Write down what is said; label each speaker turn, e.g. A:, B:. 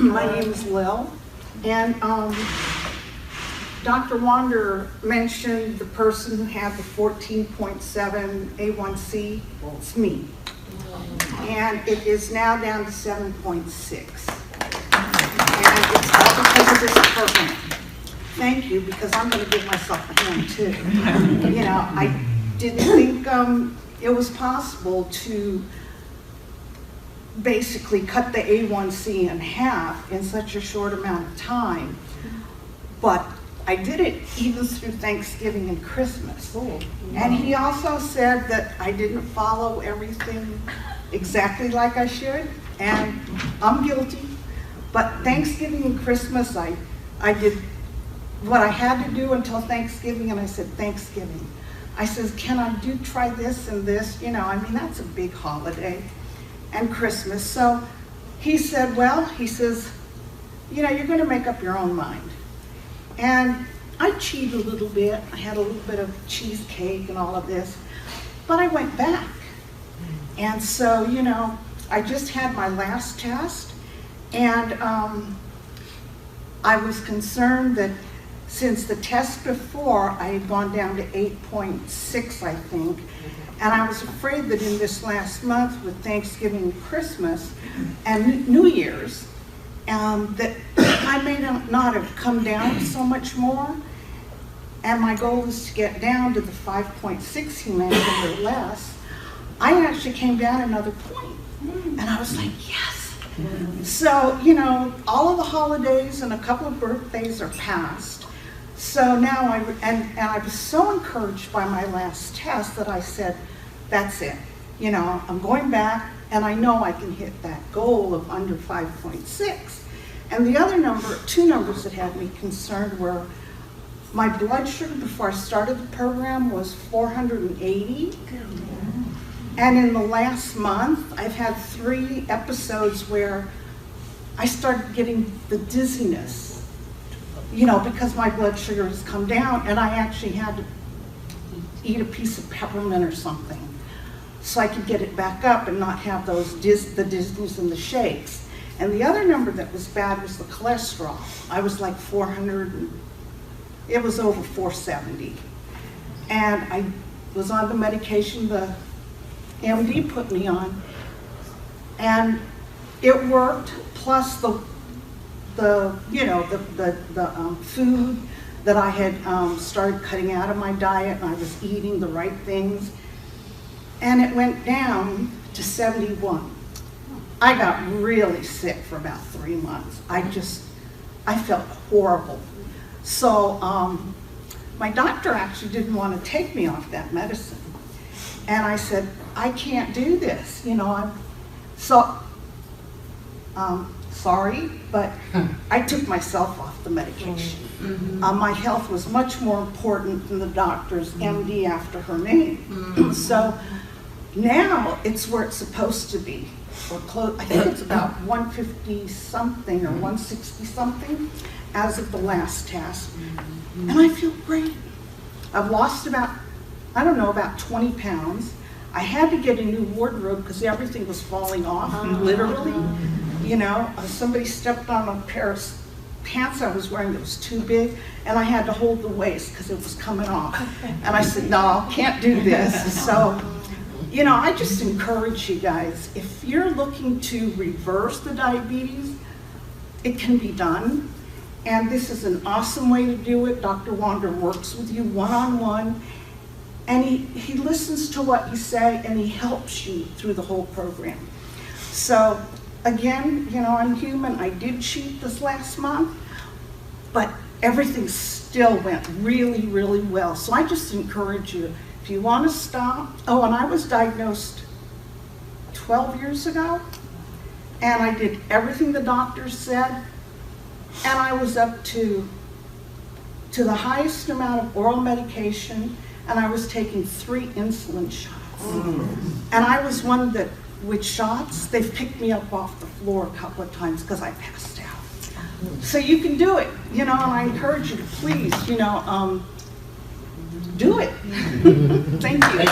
A: My name is Lil, and Dr. Wander mentioned the person who had the 14.7 A1C. Well, it's me. And it is now down to 7.6. And it's all because of this program. Thank you, because I'm going to give myself a hand too. You know, I didn't think it was possible to basically cut the A1C in half in such a short amount of time, but I did it even through Thanksgiving and Christmas. Oh, wow. And he also said that I didn't follow everything exactly like I should, and I'm guilty. But Thanksgiving and Christmas, I did what I had to do until Thanksgiving, and I said, Thanksgiving. I says, can I try this and this? You know, I mean, that's a big holiday. And Christmas. So he said, well, he says, you know, you're going to make up your own mind. And I cheated a little bit. I had a little bit of cheesecake and all of this, but I went back. And so, you know, I just had my last test, and I was concerned that since the test before, I had gone down to 8.6, I think, and I was afraid that in this last month with Thanksgiving and Christmas and New Year's, that I may not have come down so much more. And my goal is to get down to the 5.6 he mentioned or less. I actually came down another point. And I was like, yes. So, you know, all of the holidays and a couple of birthdays are past. So now I was so encouraged by my last test that I said, that's it. You know, I'm going back, and I know I can hit that goal of under 5.6. And the other two numbers that had me concerned were my blood sugar before I started the program was 480. And in the last month, I've had 3 episodes where I started getting the dizziness. You know, because my blood sugar has come down, and I actually had to eat a piece of peppermint or something so I could get it back up and not have the dizziness and the shakes. And the other number that was bad was the cholesterol. I was like 400, it was over 470. And I was on the medication the MD put me on, and it worked, plus the food that I had started cutting out of my diet, and I was eating the right things, and it went down to 71. I got really sick for about 3 months. I felt horrible. So my doctor actually didn't want to take me off that medicine, and I said, I can't do this, you know. Sorry, but I took myself off the medication. My health was much more important than the doctor's MD after her name. So now it's where it's supposed to be. Or close, I think it's about 150 something or 160 something as of the last test. And I feel great. I've lost about 20 pounds. I had to get a new wardrobe because everything was falling off, literally. You know, somebody stepped on a pair of pants I was wearing that was too big, and I had to hold the waist because it was coming off. And I said, no, can't do this. So, you know, I just encourage you guys, if you're looking to reverse the diabetes, it can be done. And this is an awesome way to do it. Dr. Wander works with you one-on-one, and he listens to what you say, and he helps you through the whole program. So, again, you know, I'm human. I did cheat this last month, but everything still went really, really well. So I just encourage you, if you want to stop. Oh, and I was diagnosed 12 years ago, and I did everything the doctor said, and I was up to the highest amount of oral medication, and I was taking 3 insulin shots. And I was one that, with shots, they've picked me up off the floor a couple of times because I passed out. So you can do it, you know, and I encourage you to please, you know, do it. Thank you.